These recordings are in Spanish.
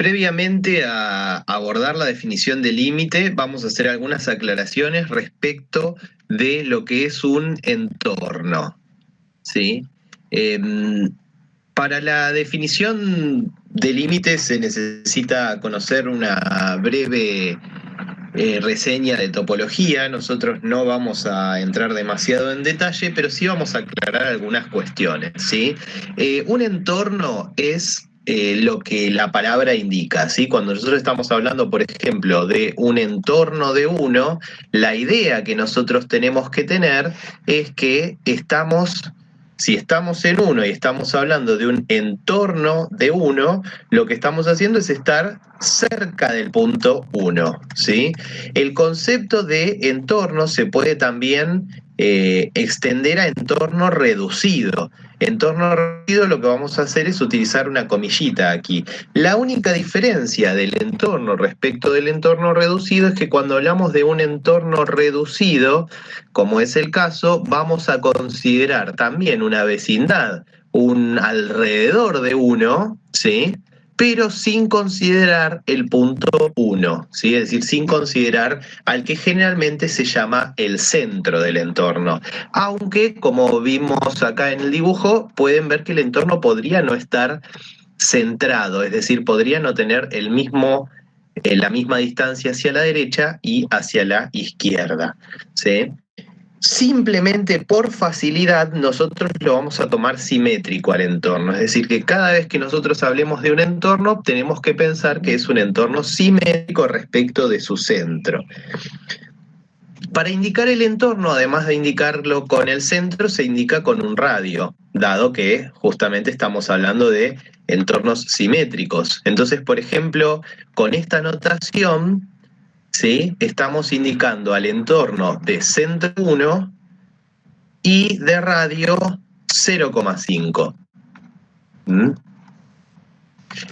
Previamente a abordar la definición de límite, vamos a hacer algunas aclaraciones respecto de lo que es un entorno, ¿sí? Para la definición de límite se necesita conocer una breve reseña de topología. Nosotros no vamos a entrar demasiado en detalle, pero sí vamos a aclarar algunas cuestiones, ¿sí? Un entorno es lo que la palabra indica, ¿sí? Cuando nosotros estamos hablando, por ejemplo, de un entorno de uno, la idea que nosotros tenemos que tener es que si estamos en uno y estamos hablando de un entorno de uno, lo que estamos haciendo es estar cerca del punto 1, ¿sí? El concepto de entorno se puede también extender a entorno reducido. Entorno reducido, lo que vamos a hacer es utilizar una comillita aquí. La única diferencia del entorno respecto del entorno reducido es que cuando hablamos de un entorno reducido, como es el caso, vamos a considerar también una vecindad, un alrededor de uno, ¿sí? Pero sin considerar el punto 1, ¿sí? Es decir, sin considerar al que generalmente se llama el centro del entorno. Aunque, como vimos acá en el dibujo, pueden ver que el entorno podría no estar centrado, es decir, podría no tener la misma distancia hacia la derecha y hacia la izquierda, ¿sí? Simplemente por facilidad nosotros lo vamos a tomar simétrico al entorno, es decir, que cada vez que nosotros hablemos de un entorno tenemos que pensar que es un entorno simétrico respecto de su centro. Para indicar el entorno, además de indicarlo con el centro, se indica con un radio, dado que justamente estamos hablando de entornos simétricos. Entonces, por ejemplo, con esta notación, ¿sí?, estamos indicando al entorno de centro 1 y de radio 0,5.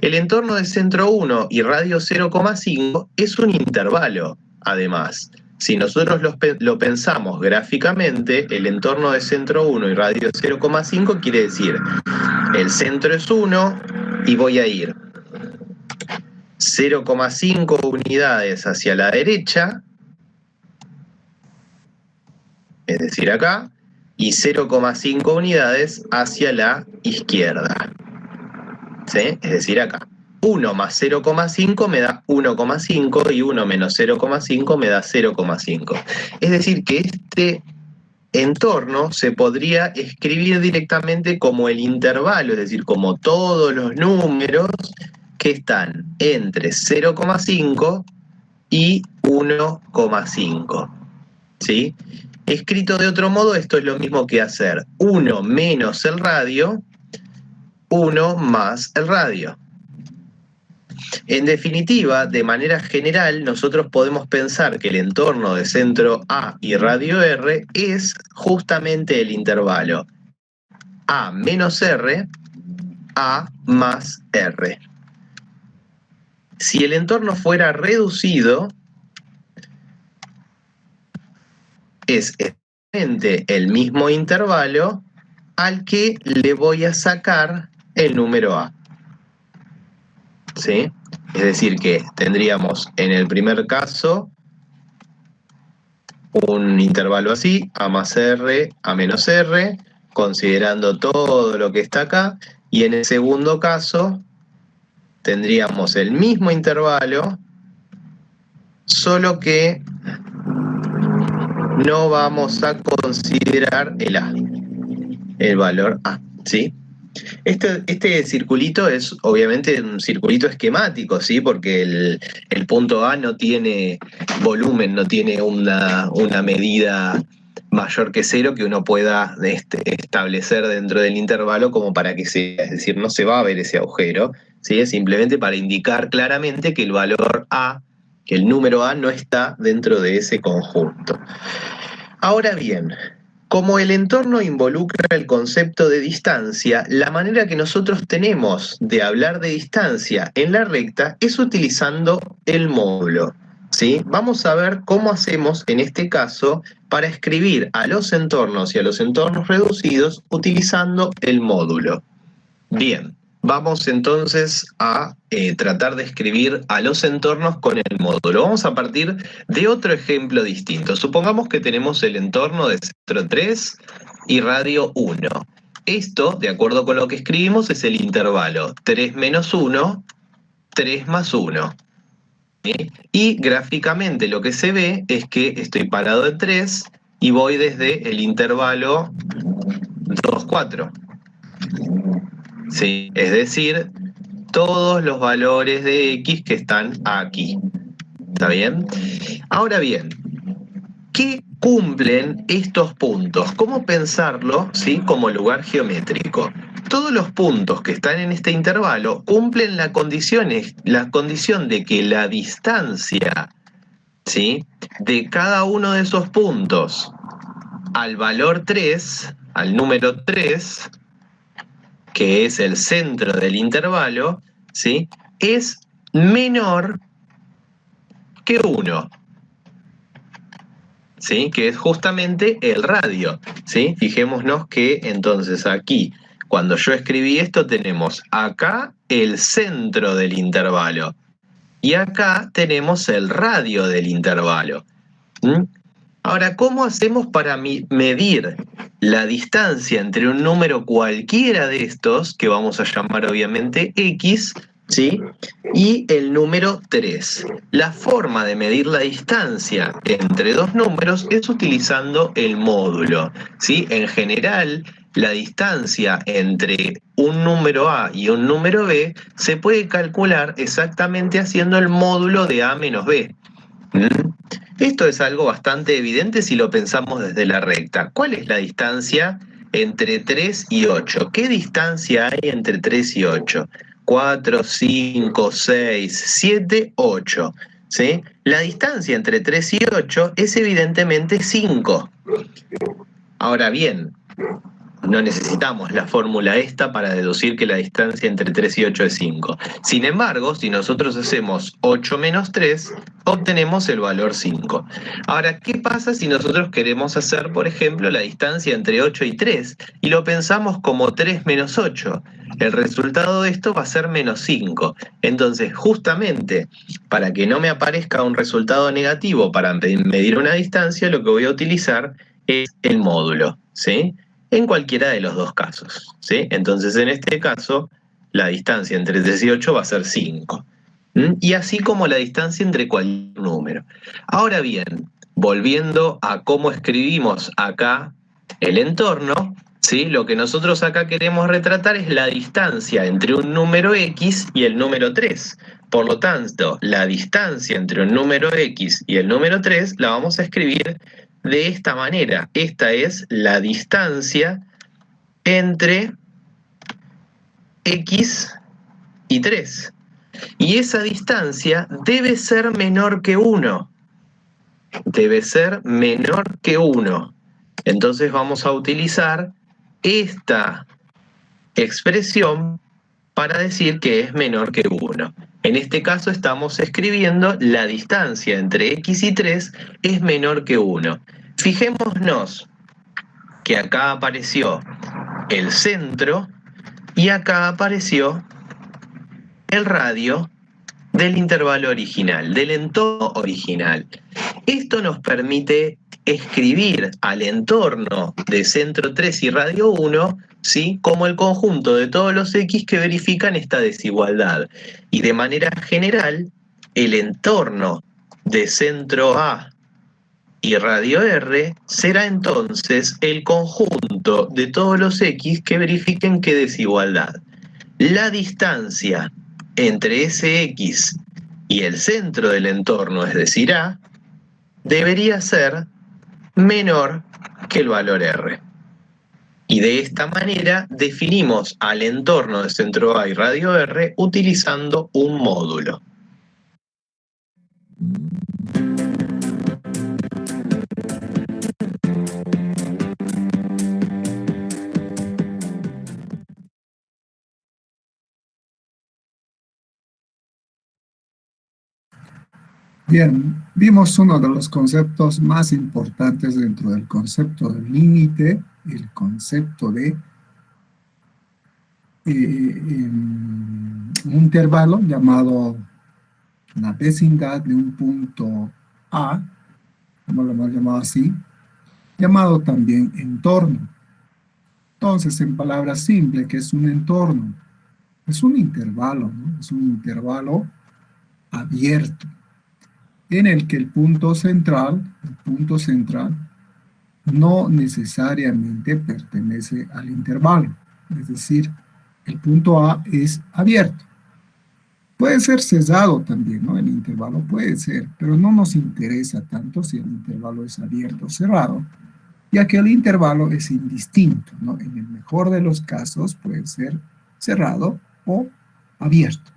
El entorno de centro 1 y radio 0,5 es un intervalo, además. Si nosotros lo pensamos gráficamente, el entorno de centro 1 y radio 0,5 quiere decir, el centro es 1 y voy a ir 0,5 unidades hacia la derecha, es decir acá, y 0,5 unidades hacia la izquierda, ¿sí? Es decir acá. 1 más 0,5 me da 1,5 y 1 menos 0,5 me da 0,5. Es decir que este entorno se podría escribir directamente como el intervalo, es decir, como todos los números que están entre 0,5 y 1,5, ¿sí? Escrito de otro modo, esto es lo mismo que hacer 1 menos el radio, 1 más el radio. En definitiva, de manera general, nosotros podemos pensar que el entorno de centro A y radio R es justamente el intervalo A menos R, A más R. Si el entorno fuera reducido, es exactamente el mismo intervalo al que le voy a sacar el número A, ¿sí? Es decir que tendríamos en el primer caso un intervalo así, A más R, A menos R, considerando todo lo que está acá, y en el segundo caso tendríamos el mismo intervalo, solo que no vamos a considerar el A, el valor A, ¿sí? Este circulito es obviamente un circulito esquemático, ¿sí? Porque el punto A no tiene volumen, no tiene una medida mayor que 0 que uno pueda establecer dentro del intervalo como para que sea, es decir, no se va a ver ese agujero, ¿sí? Es simplemente para indicar claramente que el valor A, que el número A no está dentro de ese conjunto. Ahora bien, como el entorno involucra el concepto de distancia, la manera que nosotros tenemos de hablar de distancia en la recta es utilizando el módulo, ¿sí? Vamos a ver cómo hacemos en este caso para escribir a los entornos y a los entornos reducidos utilizando el módulo. Bien, vamos entonces a tratar de escribir a los entornos con el módulo. Vamos a partir de otro ejemplo distinto. Supongamos que tenemos el entorno de centro 3 y radio 1. Esto, de acuerdo con lo que escribimos, es el intervalo 3 menos 1, 3 más 1. ¿Sí? Y gráficamente lo que se ve es que estoy parado en 3 y voy desde el intervalo 2, 4. ¿Sí? Es decir, todos los valores de X que están aquí. ¿Está bien? Ahora bien, ¿qué cumplen estos puntos? ¿Cómo pensarlo, ¿sí?, como lugar geométrico? Todos los puntos que están en este intervalo cumplen la condición de que la distancia, ¿sí?, de cada uno de esos puntos al valor 3, al número 3, que es el centro del intervalo, ¿sí?, es menor que 1. ¿Sí? Que es justamente el radio, ¿sí? Fijémonos que entonces aquí, cuando yo escribí esto, tenemos acá el centro del intervalo y acá tenemos el radio del intervalo. ¿Mm? Ahora, ¿cómo hacemos para medir la distancia entre un número cualquiera de estos, que vamos a llamar obviamente X, ¿sí?, y el número 3? La forma de medir la distancia entre dos números es utilizando el módulo, ¿sí? En general, la distancia entre un número A y un número B se puede calcular exactamente haciendo el módulo de A menos B. Esto es algo bastante evidente si lo pensamos desde la recta. ¿Cuál es la distancia entre 3 y 8? ¿Qué distancia hay entre 3 y 8? 4, 5, 6, 7, 8. ¿Sí? La distancia entre 3 y 8 es evidentemente 5. Ahora bien, no necesitamos la fórmula esta para deducir que la distancia entre 3 y 8 es 5. Sin embargo, si nosotros hacemos 8 menos 3, obtenemos el valor 5. Ahora, ¿qué pasa si nosotros queremos hacer, por ejemplo, la distancia entre 8 y 3 y lo pensamos como 3 menos 8? El resultado de esto va a ser menos 5. Entonces, justamente, para que no me aparezca un resultado negativo para medir una distancia, lo que voy a utilizar es el módulo, ¿sí?, en cualquiera de los dos casos, ¿sí? Entonces, en este caso, la distancia entre 3 y 8 va a ser 5. Y así como la distancia entre cualquier número. Ahora bien, volviendo a cómo escribimos acá el entorno, ¿sí?, lo que nosotros acá queremos retratar es la distancia entre un número X y el número 3. Por lo tanto, la distancia entre un número X y el número 3 la vamos a escribir de esta manera. Esta es la distancia entre X y 3. Y esa distancia debe ser menor que 1. Debe ser menor que 1. Entonces vamos a utilizar esta expresión para decir que es menor que 1. En este caso estamos escribiendo la distancia entre X y 3 es menor que 1. Fijémonos que acá apareció el centro y acá apareció el radio del intervalo original, del entorno original. Esto nos permite escribir al entorno de centro 3 y radio 1, ¿sí?, como el conjunto de todos los X que verifican esta desigualdad. Y de manera general, el entorno de centro A y radio R será entonces el conjunto de todos los X que verifiquen qué desigualdad. La distancia entre ese X y el centro del entorno, es decir, A, debería ser menor que el valor R. Y de esta manera definimos al entorno de centro A y radio R utilizando un módulo. Bien, vimos uno de los conceptos más importantes dentro del concepto del límite, el concepto de un intervalo llamado la vecindad de un punto A, como lo hemos llamado así, llamado también entorno. Entonces, en palabras simples, ¿qué es un entorno? Es un intervalo, ¿no? Es un intervalo abierto, en el que el punto central no necesariamente pertenece al intervalo. Es decir, el punto A es abierto. Puede ser cesado también, ¿no? El intervalo puede ser, pero no nos interesa tanto si el intervalo es abierto o cerrado, ya que el intervalo es indistinto, ¿no? En el mejor de los casos puede ser cerrado o abierto.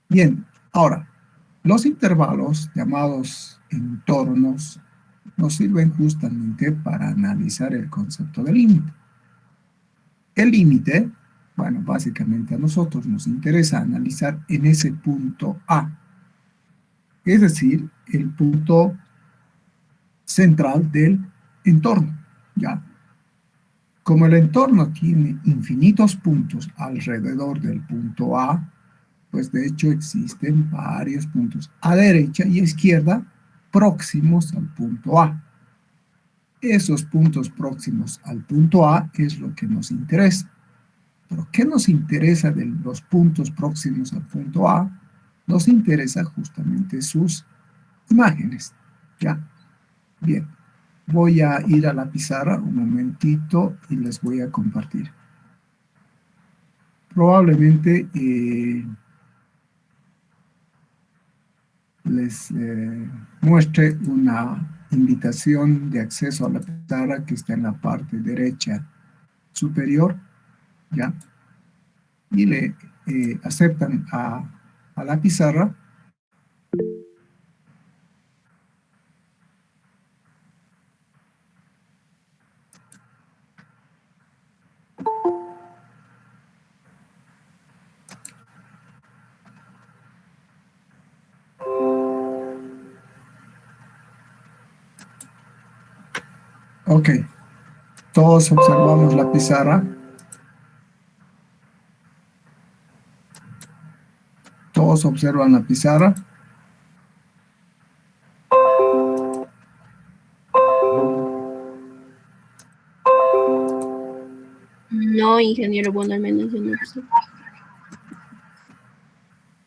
Bien, ahora, los intervalos llamados entornos nos sirven justamente para analizar el concepto de límite. El límite, bueno, básicamente a nosotros nos interesa analizar en ese punto A, es decir, el punto central del entorno, ¿ya? Como el entorno tiene infinitos puntos alrededor del punto A, pues de hecho existen varios puntos a derecha y a izquierda próximos al punto A. Esos puntos próximos al punto A es lo que nos interesa. ¿Pero qué nos interesa de los puntos próximos al punto A? Nos interesa justamente sus imágenes, ¿ya? Bien, voy a ir a la pizarra un momentito y les voy a compartir. Probablemente les muestre una invitación de acceso a la pizarra que está en la parte derecha superior, ¿ya? Y le aceptan a la pizarra. Ok, todos observamos la pizarra. Todos observan la pizarra. No, ingeniero, bueno, al menos yo no observo.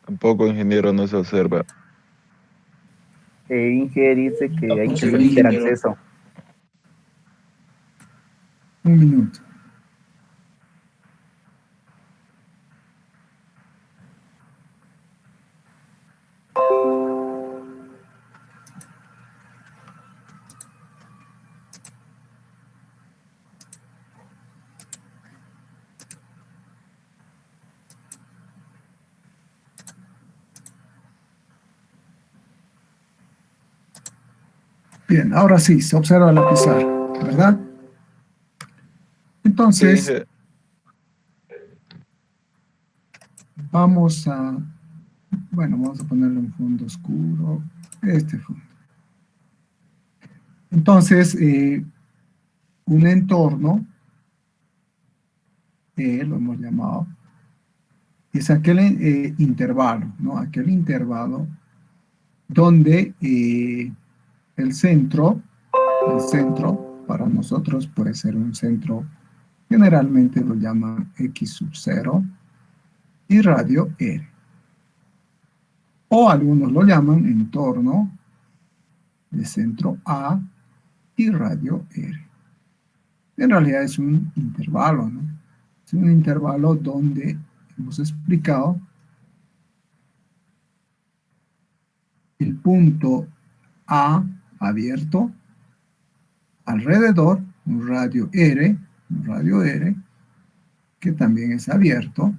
Tampoco, ingeniero, no se observa. Inge dice que hay que solicitar acceso. Un minuto. Bien, ahora sí, se observa la pizarra, ¿verdad? Entonces, Sí, vamos a, bueno, vamos a ponerle un fondo oscuro, este fondo. Entonces, un entorno, lo hemos llamado, es aquel intervalo, ¿no? Aquel intervalo donde el centro para nosotros puede ser un centro, generalmente lo llaman X sub 0 y radio R. O algunos lo llaman entorno de centro A y radio R. En realidad es un intervalo, ¿no? Es un intervalo donde hemos explicado el punto A abierto, alrededor un radio R, que también es abierto,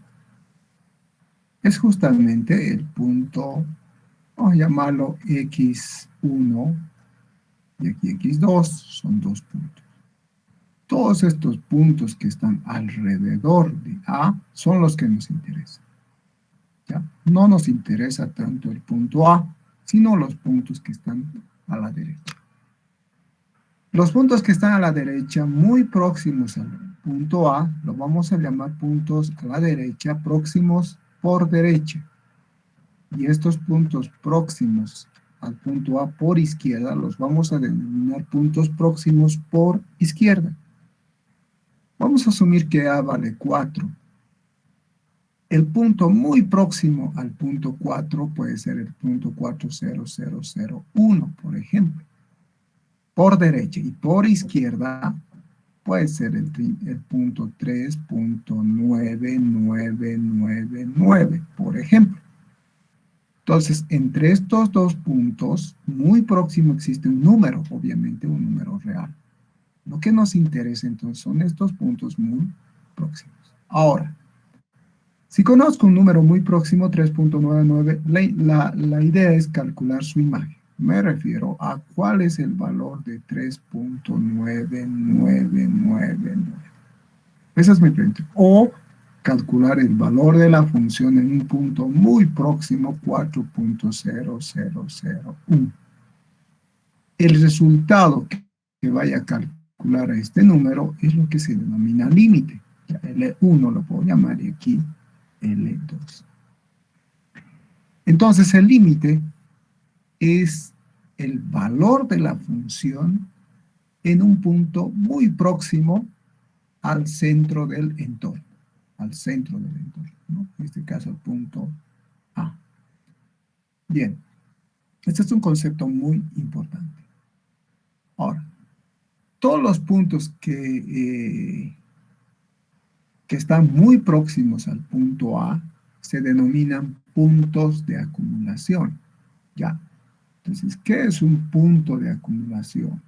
es justamente el punto, vamos a llamarlo X1 y aquí X2, son dos puntos. Todos estos puntos que están alrededor de A son los que nos interesan, ¿ya? No nos interesa tanto el punto A, sino los puntos que están a la derecha. Los puntos que están a la derecha, muy próximos punto A lo vamos a llamar puntos a la derecha próximos por derecha. Y estos puntos próximos al punto A por izquierda los vamos a denominar puntos próximos por izquierda. Vamos a asumir que A vale 4. El punto muy próximo al punto 4 puede ser el punto 40001, por ejemplo, por derecha, y por izquierda puede ser el punto 3.9999, por ejemplo. Entonces, entre estos dos puntos, muy próximo existe un número, obviamente un número real. Lo que nos interesa entonces son estos puntos muy próximos. Ahora, si conozco un número muy próximo, 3.99, la idea es calcular su imagen. Me refiero a cuál es el valor de 3.9999. Esa es mi pregunta. O calcular el valor de la función en un punto muy próximo, 4.0001. El resultado que vaya a calcular a este número es lo que se denomina límite. L1 lo puedo llamar y aquí L2. Entonces el límite es el valor de la función en un punto muy próximo al centro del entorno. Al centro del entorno, ¿no? En este caso el punto A. Bien, este es un concepto muy importante. Ahora, todos los puntos que están muy próximos al punto A se denominan puntos de acumulación. ¿Ya? Entonces, ¿qué es un punto de acumulación?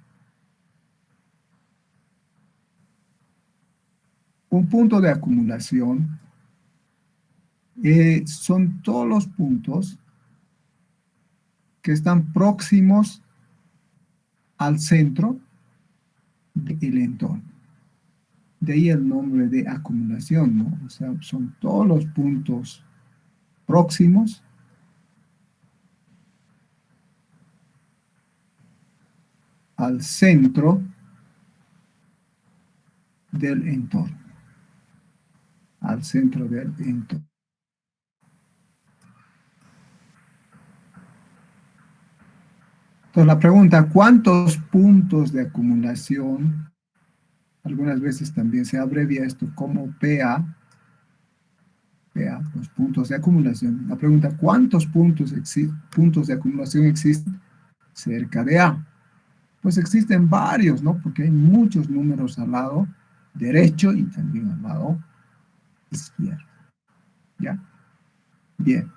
Un punto de acumulación son todos los puntos que están próximos al centro del entorno. De ahí el nombre de acumulación, ¿no? O sea, son todos los puntos próximos al centro del entorno. Al centro del entorno. Entonces la pregunta, ¿cuántos puntos de acumulación? Algunas veces también se abrevia esto como PA, los puntos de acumulación. La pregunta, ¿cuántos puntos de acumulación existen cerca de A? Pues existen varios, ¿no? Porque hay muchos números al lado derecho y también al lado izquierdo. ¿Ya? Bien.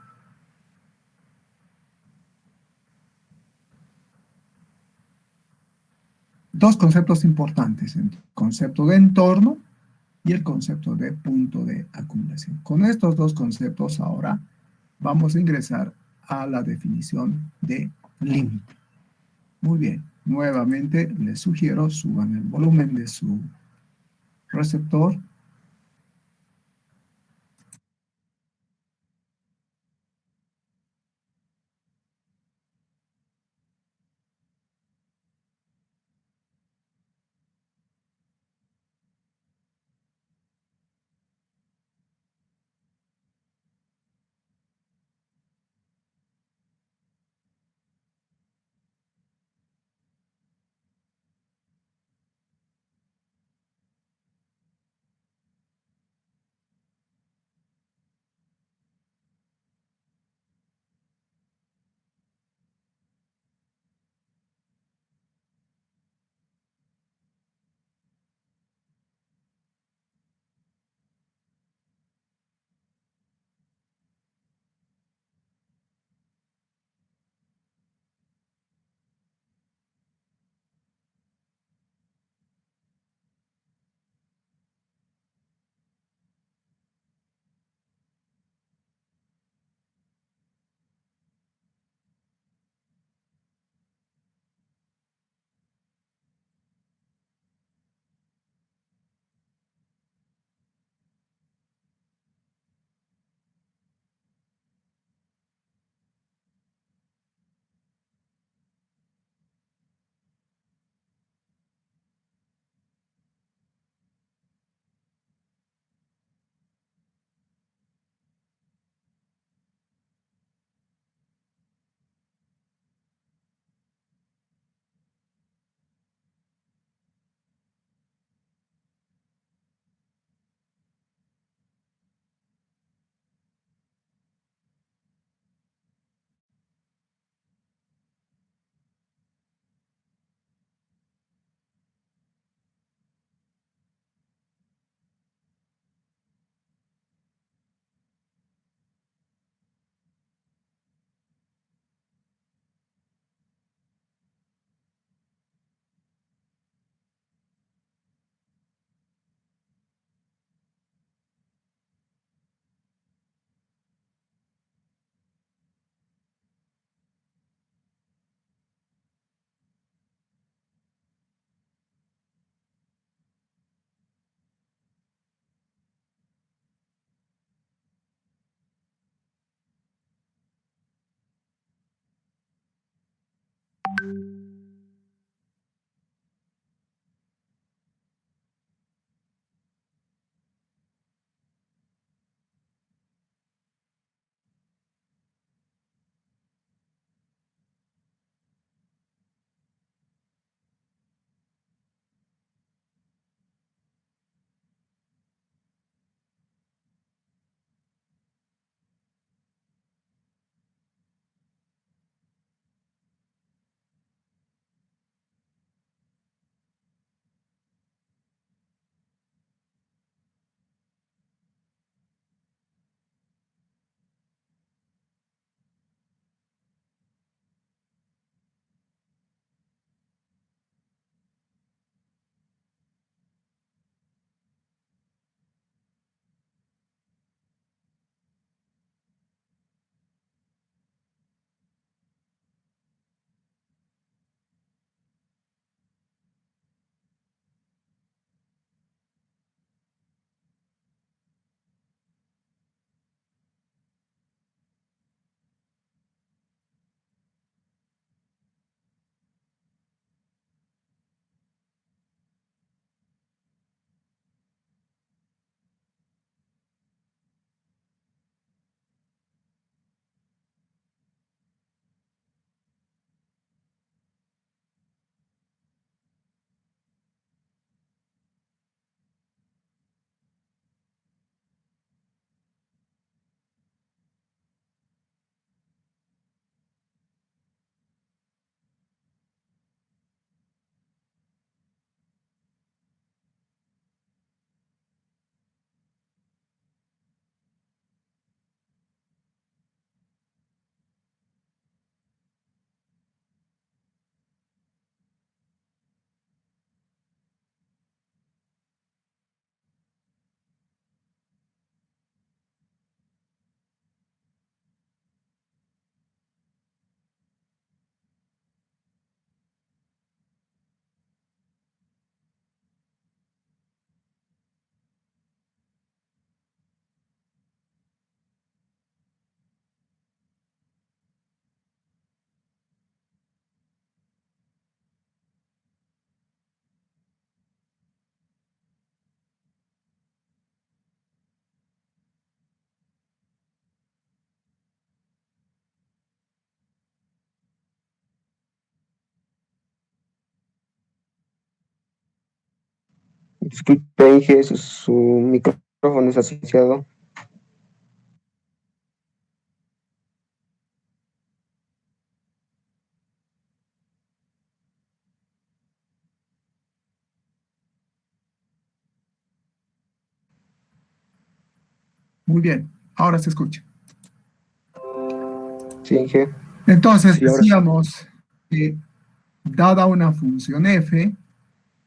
Dos conceptos importantes, el concepto de entorno y el concepto de punto de acumulación. Con estos dos conceptos ahora vamos a ingresar a la definición de límite. Muy bien, nuevamente les sugiero suban el volumen de su receptor. Disculpe, Inge, su micrófono es asociado. Muy bien, ahora se escucha. Sí, Inge. Entonces Sí, ahora. decíamos que dada una función f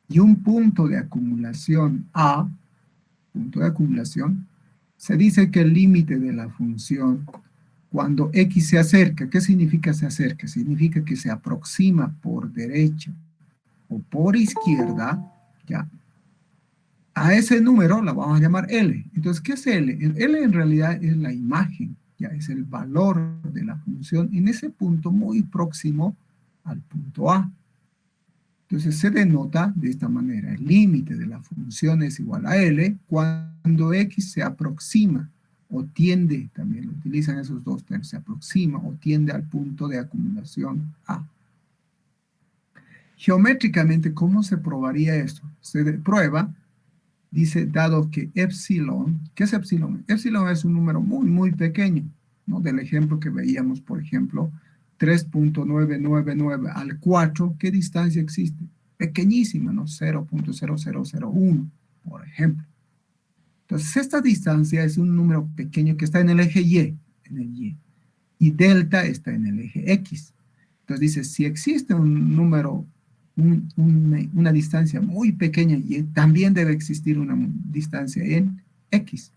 y un punto de acumulación a, punto de acumulación, se dice que el límite de la función cuando x se acerca, ¿qué significa se acerca? Significa que se aproxima por derecha o por izquierda, ya, a ese número la vamos a llamar L. Entonces, ¿qué es L? El L en realidad es la imagen, ya es el valor de la función en ese punto muy próximo al punto A. Entonces se denota de esta manera, el límite de la función es igual a L cuando X se aproxima o tiende, también lo utilizan esos dos términos, se aproxima o tiende al punto de acumulación A. Geométricamente, ¿cómo se probaría esto? Se prueba, dice, dado que epsilon, ¿qué es epsilon? Epsilon es un número muy, muy pequeño, ¿no? Del ejemplo que veíamos, por ejemplo, 3.999 al 4, ¿qué distancia existe? Pequeñísima, ¿no? 0.0001, por ejemplo. Entonces, esta distancia es un número pequeño que está en el eje Y, y delta está en el eje X. Entonces dice, si existe un número, una distancia muy pequeña en Y, también debe existir una distancia en X.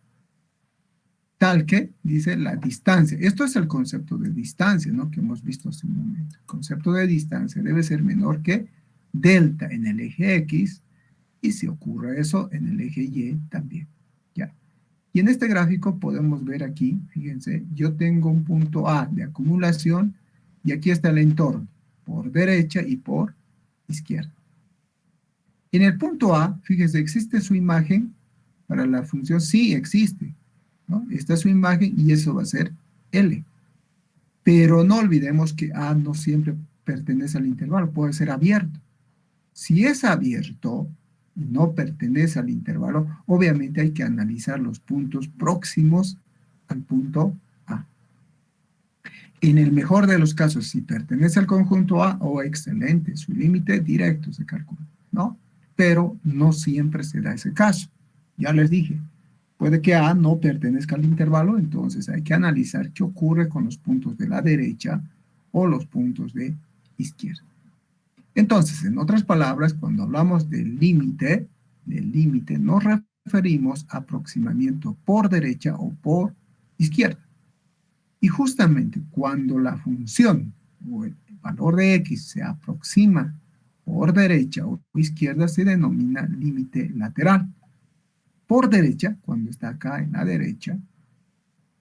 Tal que, dice, la distancia. Esto es el concepto de distancia, ¿no? Que hemos visto hace un momento. El concepto de distancia debe ser menor que delta en el eje X, y si ocurre eso, en el eje Y también. ¿Ya? Y en este gráfico podemos ver aquí, fíjense, yo tengo un punto A de acumulación, y aquí está el entorno, por derecha y por izquierda. En el punto A, fíjense, ¿existe su imagen para la función? Sí, existe, ¿no? Esta es su imagen y eso va a ser L. Pero no olvidemos que A no siempre pertenece al intervalo, puede ser abierto. Si es abierto y no pertenece al intervalo, obviamente hay que analizar los puntos próximos al punto A. En el mejor de los casos, si pertenece al conjunto A, excelente, su límite directo se calcula, ¿no? Pero no siempre se da ese caso. Ya les dije, puede que A no pertenezca al intervalo, entonces hay que analizar qué ocurre con los puntos de la derecha o los puntos de izquierda. Entonces, en otras palabras, cuando hablamos del límite nos referimos a aproximamiento por derecha o por izquierda. Y justamente cuando la función o el valor de X se aproxima por derecha o izquierda, se denomina límite lateral. Por derecha, cuando está acá en la derecha,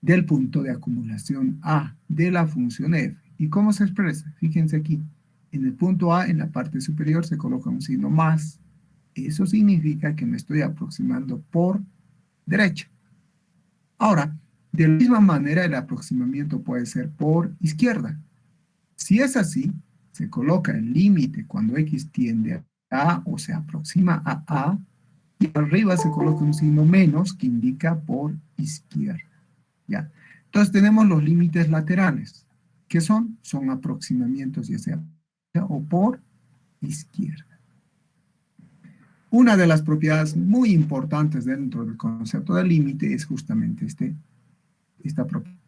del punto de acumulación A de la función f. ¿Y cómo se expresa? Fíjense aquí, en el punto A, en la parte superior, se coloca un signo más. Eso significa que me estoy aproximando por derecha. Ahora, de la misma manera, el aproximamiento puede ser por izquierda. Si es así, se coloca el límite cuando X tiende a A o se aproxima a A, y arriba se coloca un signo menos que indica por izquierda. ¿Ya? Entonces tenemos los límites laterales. ¿Qué son? Son aproximamientos ya sea o por izquierda. Una de las propiedades muy importantes dentro del concepto de límite es justamente esta propiedad.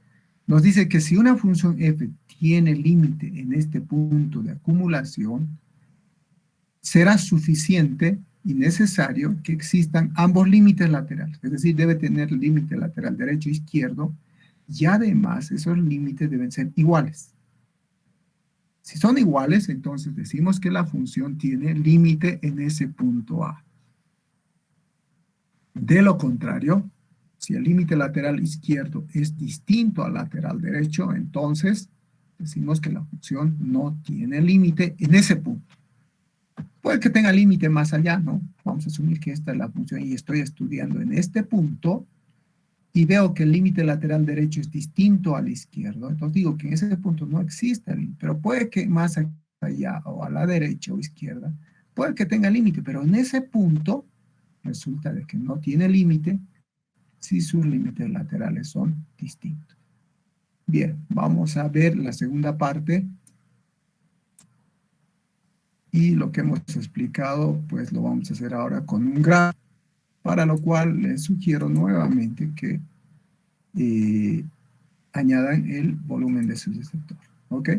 Nos dice que si una función f tiene límite en este punto de acumulación, será suficiente y necesario que existan ambos límites laterales. Es decir, debe tener límite lateral derecho e izquierdo, y además esos límites deben ser iguales. Si son iguales, entonces decimos que la función tiene límite en ese punto A. De lo contrario, si el límite lateral izquierdo es distinto al lateral derecho, entonces decimos que la función no tiene límite en ese punto. Puede que tenga límite más allá, ¿no? Vamos a asumir que esta es la función y estoy estudiando en este punto y veo que el límite lateral derecho es distinto al izquierdo. Entonces digo que en ese punto no existe límite, pero puede que más allá o a la derecha o izquierda, puede que tenga límite, pero en ese punto resulta de que no tiene límite si sus límites laterales son distintos. Bien, vamos a ver la segunda parte. Y lo que hemos explicado, pues lo vamos a hacer ahora con un gráfico, para lo cual les sugiero nuevamente que añadan el volumen de su sector. ¿Ok?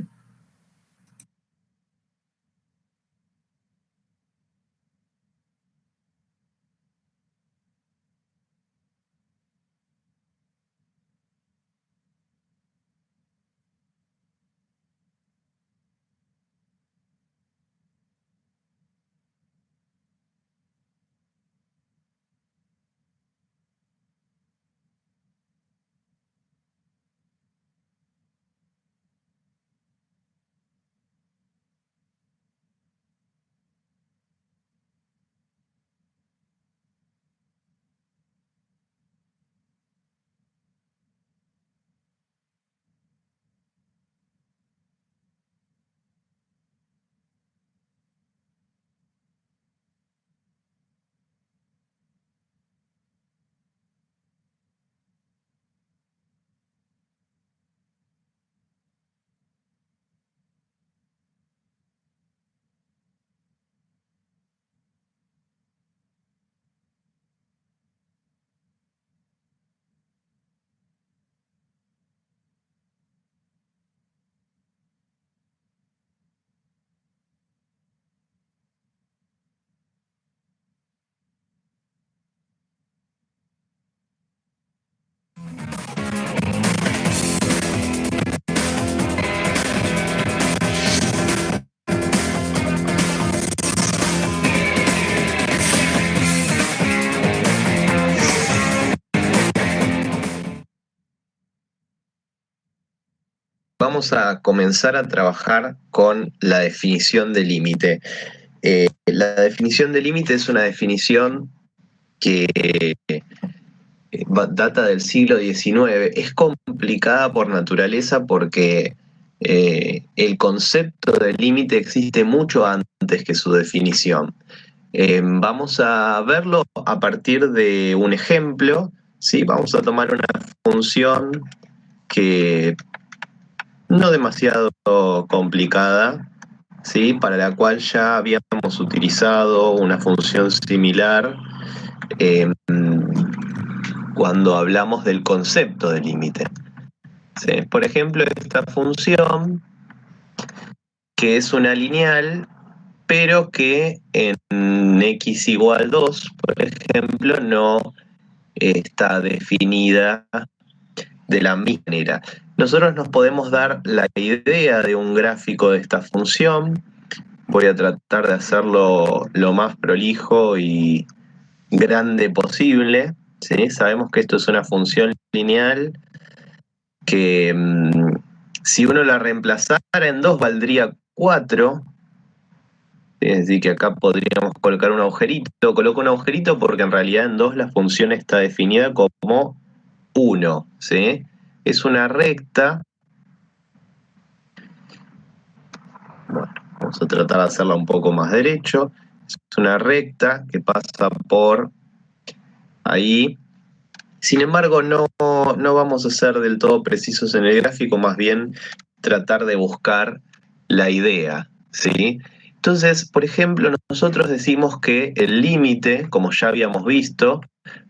Vamos a comenzar a trabajar con la definición de límite. La definición de límite es una definición que data del siglo XIX. Es complicada por naturaleza porque el concepto de límite existe mucho antes que su definición. Vamos a verlo a partir de un ejemplo, ¿sí? Vamos a tomar una función que no demasiado complicada, ¿sí? Para la cual ya habíamos utilizado una función similar cuando hablamos del concepto de límite. ¿Sí? Por ejemplo, esta función, que es una lineal, pero que en x igual 2, por ejemplo, no está definida de la misma manera. Nosotros nos podemos dar la idea de un gráfico de esta función. Voy a tratar de hacerlo lo más prolijo y grande posible, ¿sí? Sabemos que esto es una función lineal que si uno la reemplazara en 2 valdría 4. Es decir, que acá podríamos colocar un agujerito. Coloco un agujerito porque en realidad en 2 la función está definida como 1, ¿sí? Es una recta. Bueno, vamos a tratar de hacerla un poco más derecho. Es una recta que pasa por ahí. Sin embargo, no vamos a ser del todo precisos en el gráfico, más bien tratar de buscar la idea, ¿sí? Entonces, por ejemplo, nosotros decimos que el límite, como ya habíamos visto,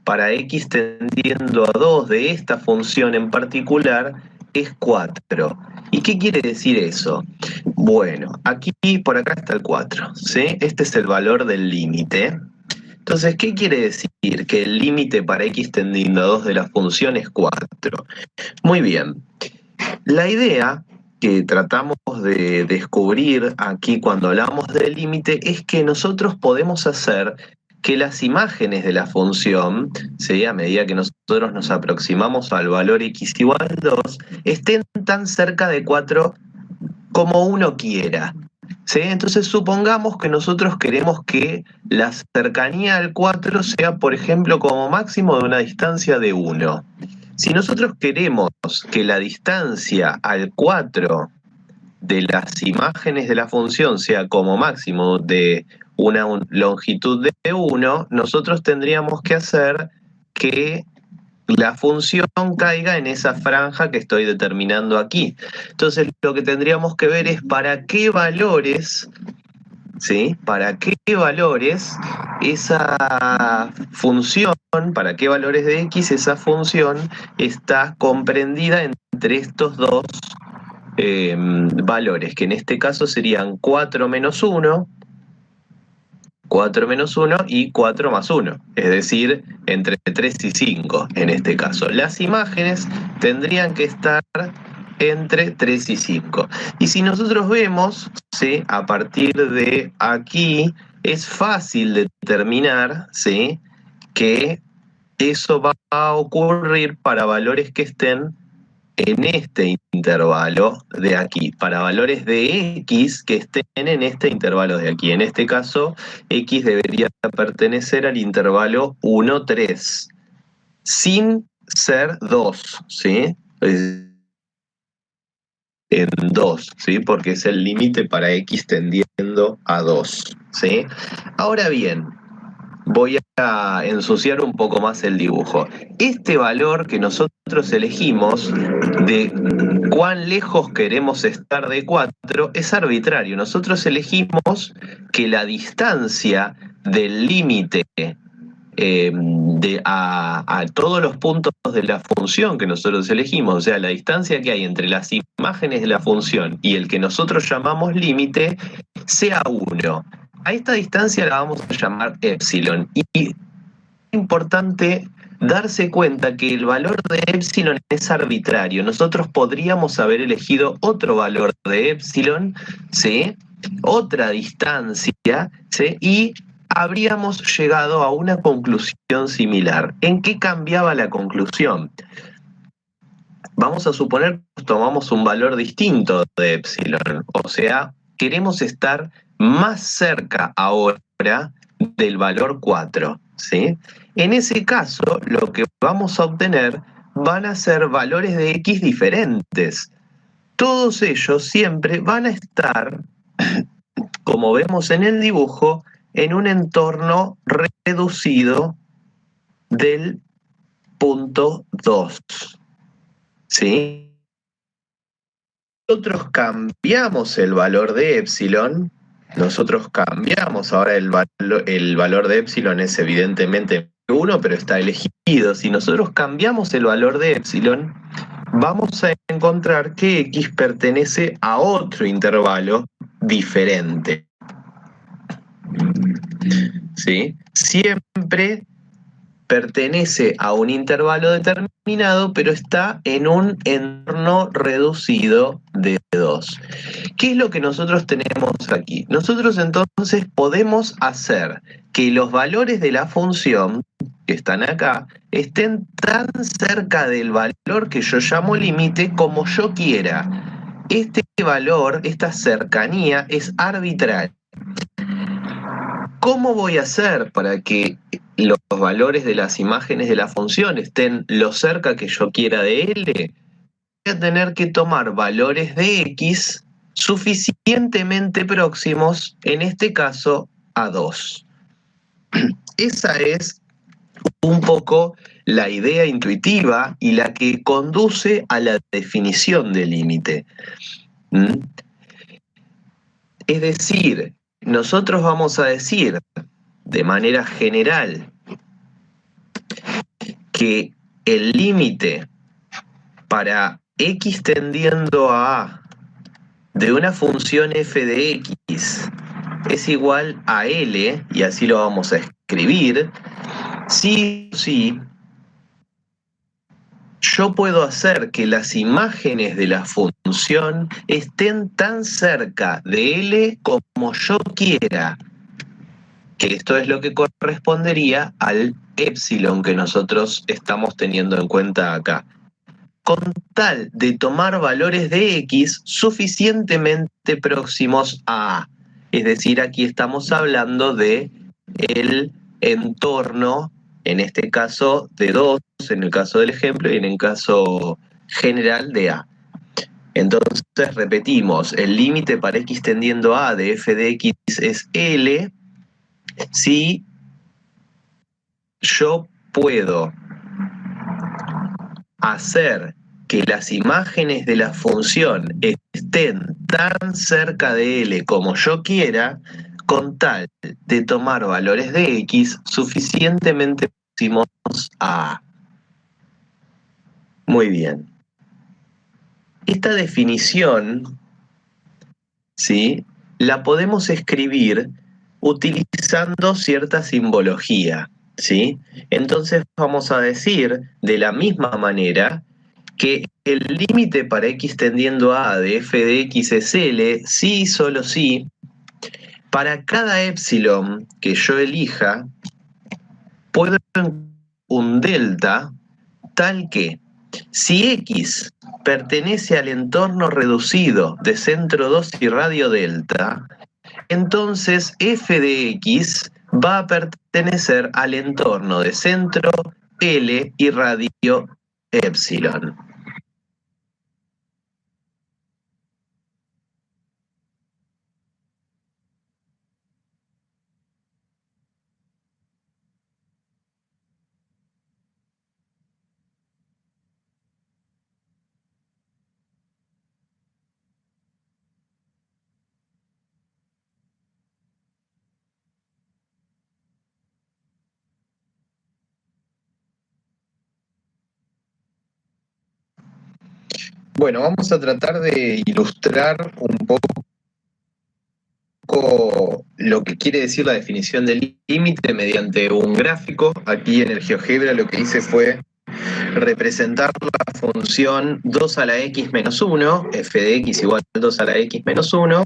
para x tendiendo a 2 de esta función en particular es 4. ¿Y qué quiere decir eso? Bueno, aquí por acá está el 4, ¿sí? Este es el valor del límite. Entonces, ¿qué quiere decir? Que el límite para x tendiendo a 2 de la función es 4. Muy bien. La idea que tratamos de descubrir aquí cuando hablamos del límite es que nosotros podemos hacer que las imágenes de la función, ¿sí? A medida que nosotros nos aproximamos al valor x igual 2, estén tan cerca de 4 como uno quiera. ¿Sí? Entonces supongamos que nosotros queremos que la cercanía al 4 sea, por ejemplo, como máximo de una distancia de 1. Si nosotros queremos que la distancia al 4 de las imágenes de la función sea como máximo de una longitud de 1, nosotros tendríamos que hacer que la función caiga en esa franja que estoy determinando aquí. Entonces lo que tendríamos que ver es para qué valores, ¿sí? Para qué valores esa función, para qué valores de x esa función está comprendida entre estos dos valores, que en este caso serían 4 menos 1, 4 menos 1 y 4 más 1, es decir, entre 3 y 5 en este caso. Las imágenes tendrían que estar entre 3 y 5. Y si nosotros vemos, ¿sí? A partir de aquí, es fácil determinar, ¿sí? Que eso va a ocurrir para valores que estén en este intervalo de aquí, para valores de x que estén en este intervalo de aquí. En este caso, x debería pertenecer al intervalo 1, 3, sin ser 2, ¿sí? En 2, ¿sí? Porque es el límite para x tendiendo a 2, ¿sí? Ahora bien, voy a ensuciar un poco más el dibujo. Este valor que nosotros elegimos de cuán lejos queremos estar de 4 es arbitrario. Nosotros elegimos que la distancia del límite a todos los puntos de la función que nosotros elegimos, o sea, la distancia que hay entre las imágenes de la función y el que nosotros llamamos límite, sea 1. A esta distancia la vamos a llamar epsilon. Y es importante darse cuenta que el valor de epsilon es arbitrario. Nosotros podríamos haber elegido otro valor de epsilon, ¿sí? Otra distancia, ¿sí? Y habríamos llegado a una conclusión similar. ¿En qué cambiaba la conclusión? Vamos a suponer que tomamos un valor distinto de epsilon, o sea, queremos estar más cerca ahora del valor 4, ¿sí? En ese caso, lo que vamos a obtener van a ser valores de x diferentes. Todos ellos siempre van a estar, como vemos en el dibujo, en un entorno reducido del punto 2, ¿sí? Nosotros cambiamos el valor de epsilon, nosotros cambiamos ahora el valor de epsilon es evidentemente 1, pero está elegido. Si nosotros cambiamos el valor de epsilon, vamos a encontrar que x pertenece a otro intervalo diferente, ¿sí? Siempre pertenece a un intervalo determinado, pero está en un entorno reducido de 2. ¿Qué es lo que nosotros tenemos aquí? Nosotros entonces podemos hacer que los valores de la función que están acá estén tan cerca del valor que yo llamo límite como yo quiera. Este valor, esta cercanía es arbitraria. ¿Cómo voy a hacer para que los valores de las imágenes de la función estén lo cerca que yo quiera de L? Voy a tener que tomar valores de x suficientemente próximos, en este caso, a 2. Esa es un poco la idea intuitiva y la que conduce a la definición del límite. Es decir, nosotros vamos a decir de manera general que el límite para x tendiendo a de una función f de x es igual a L, y así lo vamos a escribir, si yo puedo hacer que las imágenes de la función estén tan cerca de L como yo quiera, que esto es lo que correspondería al epsilon que nosotros estamos teniendo en cuenta acá, con tal de tomar valores de x suficientemente próximos a A. Es decir, aquí estamos hablando de el entorno, en este caso de 2, en el caso del ejemplo, y en el caso general de A. Entonces repetimos, el límite para x tendiendo a de f de x es L si yo puedo hacer que las imágenes de la función estén tan cerca de L como yo quiera, con tal de tomar valores de x suficientemente próximos a A. Muy bien. Esta definición, ¿sí?, la podemos escribir utilizando cierta simbología, ¿sí? Entonces vamos a decir de la misma manera que el límite para x tendiendo a de f de x es L, sí y solo si, para cada epsilon que yo elija, puedo un delta tal que si x pertenece al entorno reducido de centro 2 y radio delta, entonces f de x va a pertenecer al entorno de centro L y radio epsilon. Bueno, vamos a tratar de ilustrar un poco lo que quiere decir la definición del límite mediante un gráfico. Aquí en el GeoGebra lo que hice fue representar la función 2 a la x menos 1, f de x igual a 2 a la x menos 1,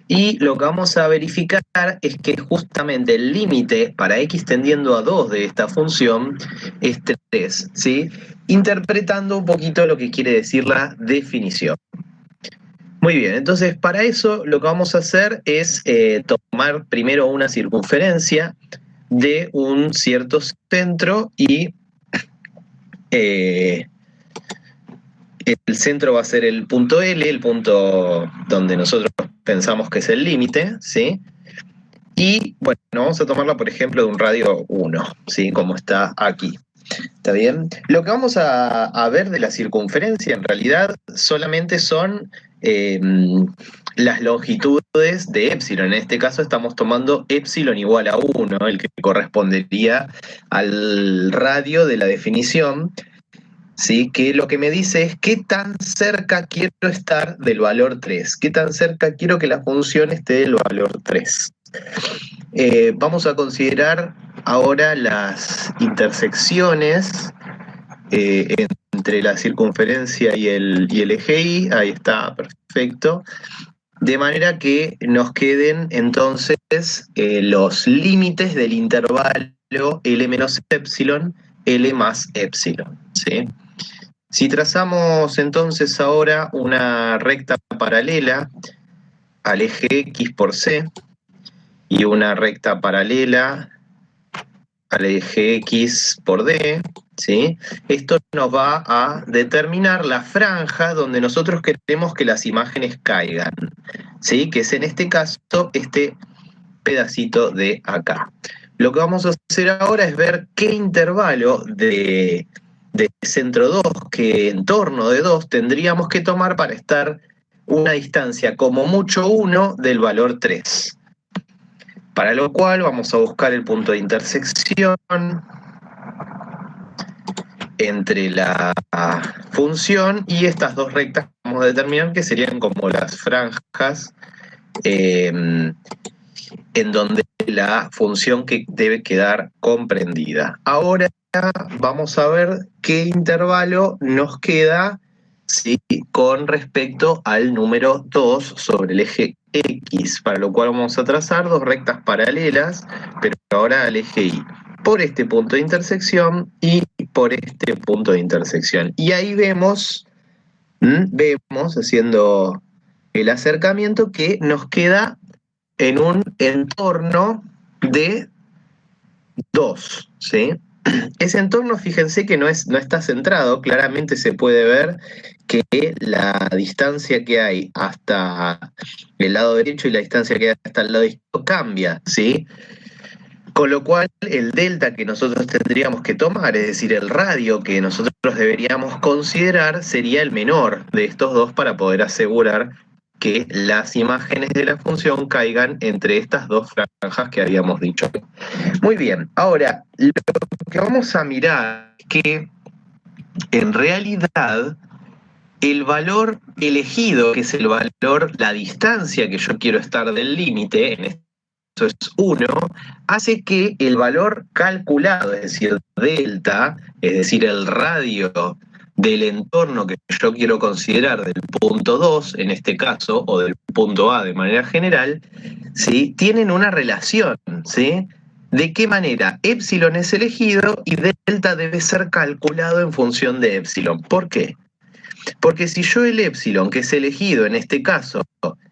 y lo que vamos a verificar es que justamente el límite para x tendiendo a 2 de esta función es 3, ¿sí?, interpretando un poquito lo que quiere decir la definición. Muy bien, entonces para eso lo que vamos a hacer es tomar primero una circunferencia de un cierto centro y el centro va a ser el punto L, el punto donde nosotros pensamos que es el límite, ¿sí? Y bueno, vamos a tomarla por ejemplo de un radio 1, ¿sí?, como está aquí. ¿Está bien? Lo que vamos a ver de la circunferencia en realidad solamente son las longitudes de epsilon. En este caso estamos tomando epsilon igual a 1, el que correspondería al radio de la definición, ¿sí?, que lo que me dice es qué tan cerca quiero estar del valor 3, qué tan cerca quiero que la función esté del valor 3. Vamos a considerar ahora las intersecciones entre la circunferencia y el eje Y. Ahí está, perfecto. De manera que nos queden entonces los límites del intervalo L menos epsilon, L más epsilon, ¿sí? Si trazamos entonces ahora una recta paralela al eje X por C, y una recta paralela al eje X por D, ¿sí?, esto nos va a determinar la franja donde nosotros queremos que las imágenes caigan, ¿sí?, que es en este caso este pedacito de acá. Lo que vamos a hacer ahora es ver qué intervalo de centro 2, qué entorno de 2 tendríamos que tomar para estar una distancia como mucho 1 del valor 3. Para lo cual vamos a buscar el punto de intersección entre la función y estas dos rectas que vamos a determinar, que serían como las franjas en donde la función que debe quedar comprendida. Ahora vamos a ver qué intervalo nos queda, ¿sí?, con respecto al número 2 sobre el eje X, para lo cual vamos a trazar dos rectas paralelas, pero ahora al eje Y, por este punto de intersección y por este punto de intersección. Y ahí vemos haciendo el acercamiento, que nos queda en un entorno de 2, ¿sí? ese entorno, fíjense que no está centrado, claramente se puede ver que la distancia que hay hasta el lado derecho y la distancia que hay hasta el lado izquierdo cambia, ¿sí? Con lo cual, el delta que nosotros tendríamos que tomar, es decir, el radio que nosotros deberíamos considerar, sería el menor de estos dos para poder asegurar que las imágenes de la función caigan entre estas dos franjas que habíamos dicho. Muy bien, ahora, lo que vamos a mirar es que en realidad el valor elegido, que es el valor, la distancia que yo quiero estar del límite, en este caso es 1, hace que el valor calculado, es decir, delta, es decir, el radio del entorno que yo quiero considerar del punto 2, en este caso, o del punto A de manera general, ¿sí? Tienen una relación, ¿sí? ¿De qué manera? Epsilon es elegido y delta debe ser calculado en función de epsilon. ¿Por qué? Porque si yo el epsilon que es elegido en este caso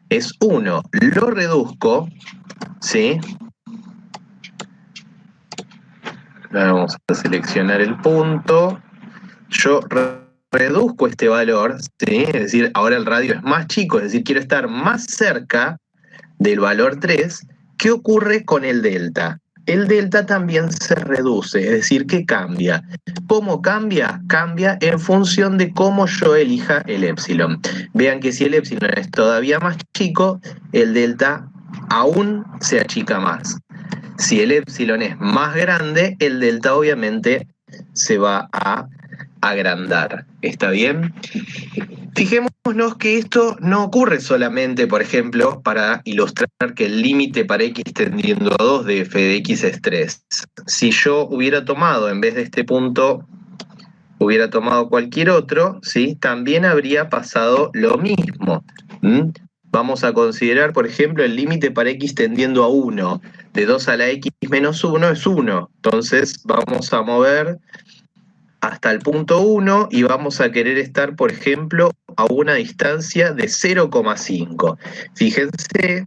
es 1, lo reduzco, ¿sí? Ahora vamos a seleccionar el punto. Yo reduzco este valor, ¿sí? Es decir, ahora el radio es más chico, es decir, quiero estar más cerca del valor 3. ¿Qué ocurre con el delta? El delta también se reduce, es decir, que cambia. ¿Cómo cambia? Cambia en función de cómo yo elija el epsilon. Vean que si el epsilon es todavía más chico, el delta aún se achica más. Si el epsilon es más grande, el delta obviamente se va a agrandar. ¿Está bien? Fijémonos que esto no ocurre solamente, por ejemplo, para ilustrar que el límite para x tendiendo a 2 de f de x es 3. Si yo hubiera tomado, en vez de este punto, hubiera tomado cualquier otro, ¿sí? También habría pasado lo mismo. Vamos a considerar, por ejemplo, el límite para x tendiendo a 1. De 2 a la x menos 1 es 1. Entonces vamos a mover hasta el punto 1 y vamos a querer estar, por ejemplo, a una distancia de 0,5. Fíjense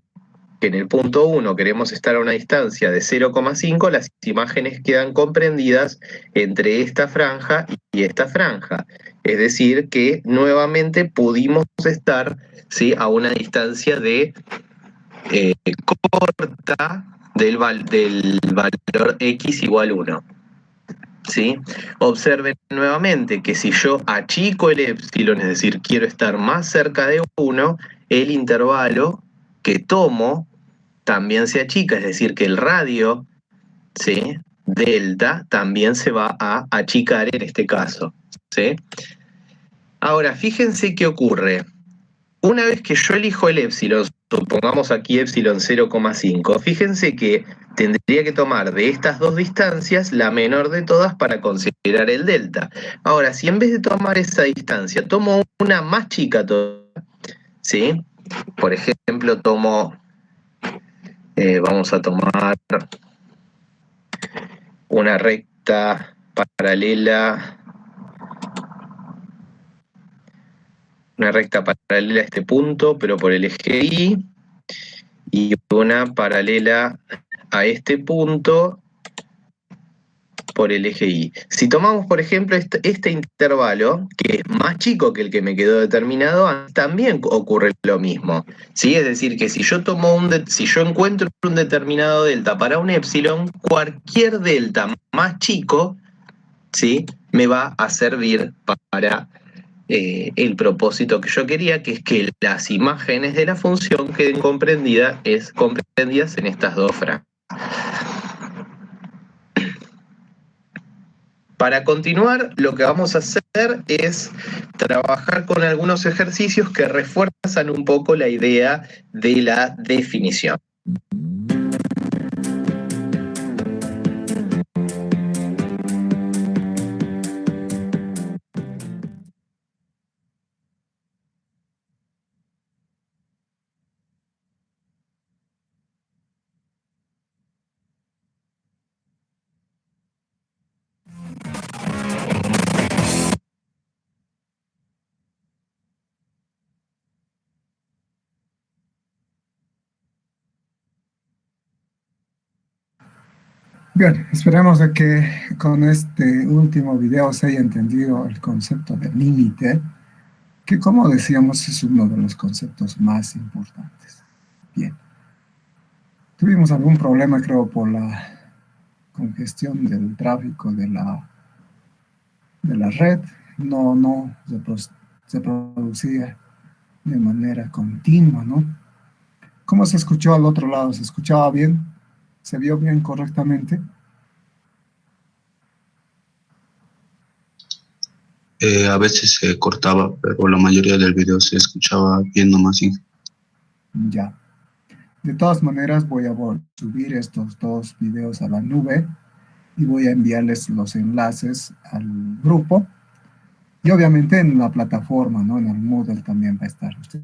que en el punto 1 queremos estar a una distancia de 0,5, las imágenes quedan comprendidas entre esta franja y esta franja. Es decir, que nuevamente pudimos estar, ¿sí?, a una distancia de corta del valor x igual 1. ¿Sí? Observen nuevamente que si yo achico el epsilon, es decir, quiero estar más cerca de 1, el intervalo que tomo también se achica, es decir, que el radio, ¿sí?, delta también se va a achicar en este caso, ¿sí? Ahora, fíjense qué ocurre. Una vez que yo elijo el epsilon, supongamos aquí epsilon 0,5, fíjense que tendría que tomar de estas dos distancias la menor de todas para considerar el delta. Ahora, si en vez de tomar esa distancia, tomo una más chica todavía, ¿sí? Por ejemplo, vamos a tomar una recta paralela a este punto, pero por el eje Y, y una paralela a este punto por el eje Y. Si tomamos, por ejemplo, este intervalo, que es más chico que el que me quedó determinado, también ocurre lo mismo, ¿sí? Es decir, que si yo encuentro un determinado delta para un epsilon, cualquier delta más chico, ¿sí?, me va a servir para el propósito que yo quería, que es que las imágenes de la función queden comprendidas en estas dos franjas. Para continuar, lo que vamos a hacer es trabajar con algunos ejercicios que refuerzan un poco la idea de la definición. Bien, esperemos de que con este último video se haya entendido el concepto de límite, que como decíamos es uno de los conceptos más importantes. Bien. Tuvimos algún problema, creo, por la congestión del tráfico de la red. No se producía de manera continua, ¿no? ¿Cómo se escuchó al otro lado? ¿Se escuchaba bien? ¿Se vio bien correctamente? A veces se cortaba, pero la mayoría del video se escuchaba bien nomás. Sí. Ya. De todas maneras, voy a subir estos dos videos a la nube y voy a enviarles los enlaces al grupo. Y obviamente en la plataforma, ¿no? En el Moodle también va a estar usted.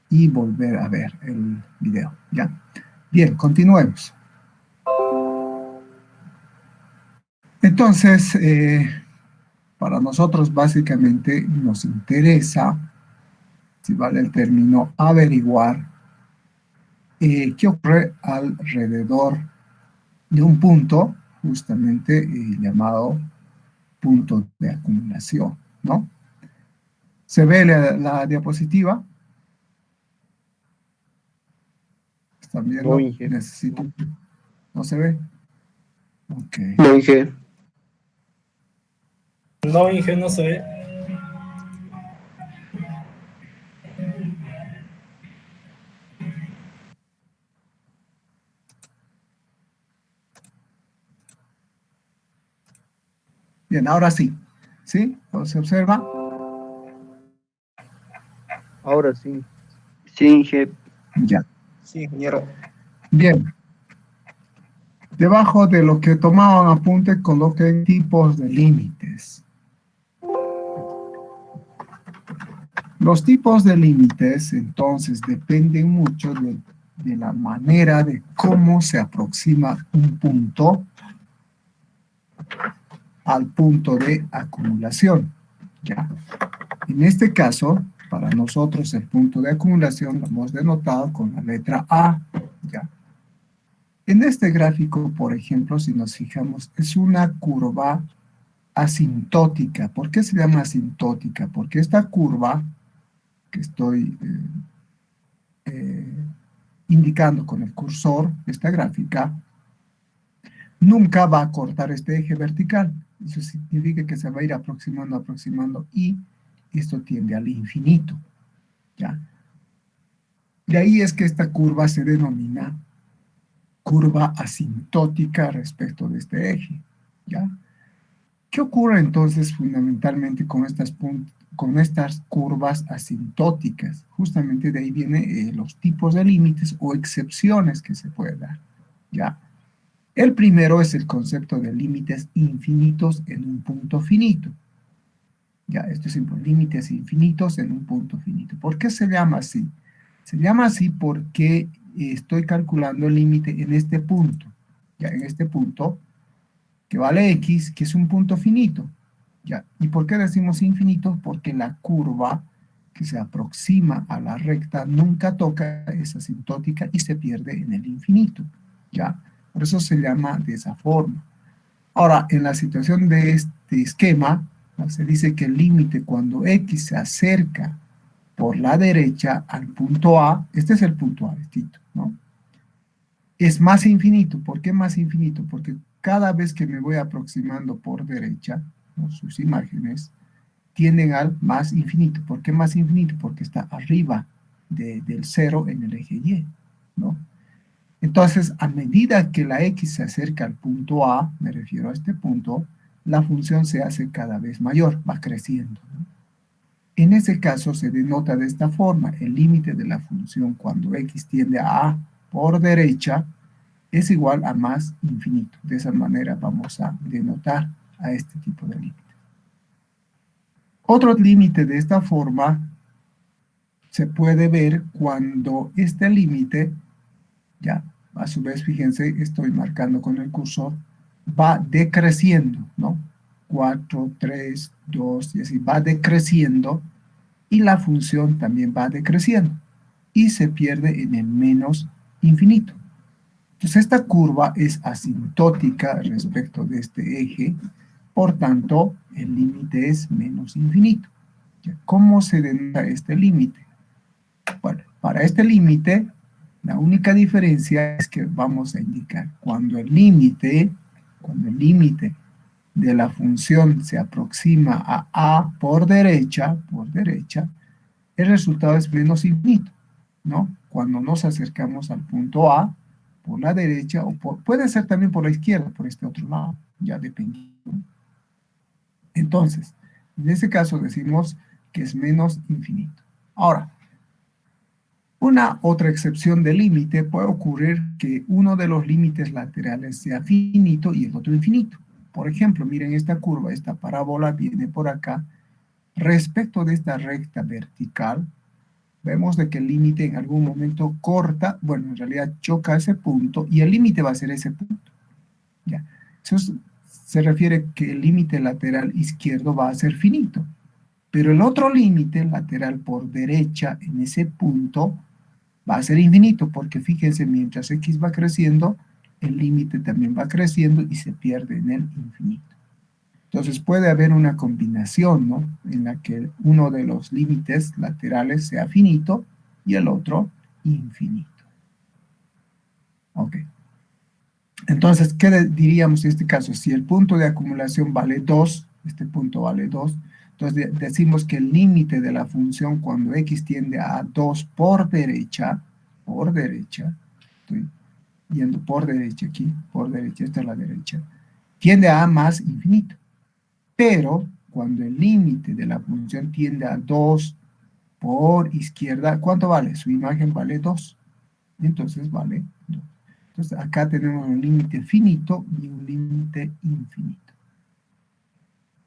Y volver a ver el video, ¿ya? Bien, continuemos. Entonces, para nosotros básicamente nos interesa, si vale el término, averiguar qué ocurre alrededor de un punto, justamente llamado punto de acumulación, ¿no? ¿Se ve la diapositiva? ¿Están viendo? No, Inge. Necesito. ¿No se ve? Ok. No, Inge. No, Inge, no se ve. Bien, ahora sí. ¿Sí? ¿Se observa? Ahora sí. Sí, Inge. Ya. Sí, ingeniero. Bien. Debajo de lo que tomaban apunte, coloquen tipos de límites. Los tipos de límites, entonces, dependen mucho de la manera de cómo se aproxima un punto al punto de acumulación. ¿Ya? En este caso, para nosotros el punto de acumulación lo hemos denotado con la letra A. ¿Ya? En este gráfico, por ejemplo, si nos fijamos, es una curva asintótica. ¿Por qué se llama asintótica? Porque esta curva que estoy indicando con el cursor, esta gráfica, nunca va a cortar este eje vertical. Eso significa que se va a ir aproximando, y esto tiende al infinito. ¿Ya? De ahí es que esta curva se denomina curva asintótica respecto de este eje. ¿Ya? ¿Qué ocurre entonces fundamentalmente con estas curvas asintóticas? Justamente de ahí vienen los tipos de límites o excepciones que se pueden dar. ¿Ya? El primero es el concepto de límites infinitos en un punto finito. Ya, esto es límites infinitos en un punto finito. ¿Por qué se llama así? Se llama así porque estoy calculando el límite en este punto. Ya, en este punto que vale X, que es un punto finito. ¿Ya? ¿Y por qué decimos infinito? Porque la curva que se aproxima a la recta nunca toca esa asintótica y se pierde en el infinito. ¿Ya? Por eso se llama de esa forma. Ahora, en la situación de este esquema, ¿no? Se dice que el límite cuando X se acerca por la derecha al punto A, este es el punto A, ¿no? Es más infinito. ¿Por qué más infinito? Porque cada vez que me voy aproximando por derecha, ¿no? Sus imágenes tienden al más infinito. ¿Por qué más infinito? Porque está arriba del cero en el eje Y, ¿no? Entonces, a medida que la X se acerca al punto A, me refiero a este punto, la función se hace cada vez mayor, va creciendo, ¿no? En ese caso se denota de esta forma: el límite de la función cuando X tiende a por derecha es igual a más infinito. De esa manera vamos a denotar a este tipo de límite. Otro límite de esta forma se puede ver cuando este límite, ya, a su vez, fíjense, estoy marcando con el cursor, va decreciendo, ¿no? 4, 3, 2, y así va decreciendo, y la función también va decreciendo, y se pierde en el menos infinito. Entonces esta curva es asintótica respecto de este eje, por tanto el límite es menos infinito. ¿Cómo se denota este límite? Bueno, para este límite, la única diferencia es que vamos a indicar cuando el límite de la función se aproxima a por derecha, el resultado es menos infinito, ¿no? Cuando nos acercamos al punto A, por la derecha, o puede ser también por la izquierda, por este otro lado, ya dependiendo. Entonces, en este caso decimos que es menos infinito. Ahora, una otra excepción de límite puede ocurrir que uno de los límites laterales sea finito y el otro infinito. Por ejemplo, miren esta curva, esta parábola viene por acá. Respecto de esta recta vertical, vemos de que el límite en algún momento corta, bueno, en realidad choca ese punto y el límite va a ser ese punto. ¿Ya? Eso se refiere que el límite lateral izquierdo va a ser finito, pero el otro límite lateral por derecha en ese punto va a ser infinito, porque fíjense, mientras x va creciendo, el límite también va creciendo y se pierde en el infinito. Entonces puede haber una combinación, ¿no?, en la que uno de los límites laterales sea finito y el otro infinito. Ok. Entonces, ¿qué diríamos en este caso? Si el punto de acumulación vale 2, este punto vale 2, entonces decimos que el límite de la función cuando x tiende a 2 por derecha, estoy yendo por derecha aquí, por derecha, esta es la derecha, tiende a más infinito. Pero cuando el límite de la función tiende a 2 por izquierda, ¿cuánto vale? Su imagen vale 2. Entonces vale 2. Entonces acá tenemos un límite finito y un límite infinito.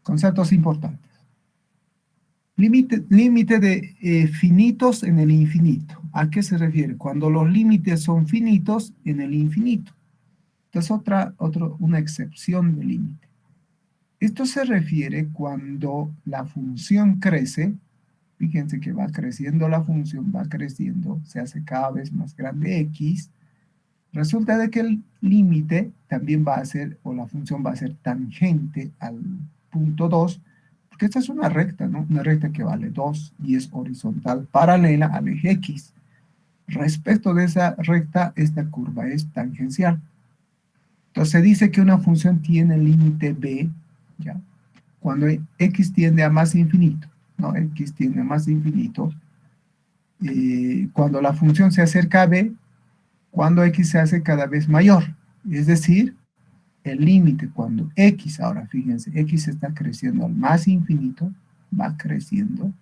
Conceptos importantes. Límite de finitos en el infinito. ¿A qué se refiere? Cuando los límites son finitos en el infinito. Entonces una excepción de límite. Esto se refiere cuando la función crece. Fíjense que va creciendo la función, va creciendo, se hace cada vez más grande x. Resulta de que el límite también va a ser, o la función va a ser tangente al punto 2, porque esta es una recta, ¿no? Una recta que vale 2 y es horizontal paralela al eje x. Respecto de esa recta, esta curva es tangencial. Entonces se dice que una función tiene límite b, ¿ya?, cuando x tiende a más infinito, ¿no? X tiende a más infinito, cuando la función se acerca a b, cuando x se hace cada vez mayor. Es decir, el límite cuando x, ahora fíjense, x está creciendo al más infinito, va creciendo,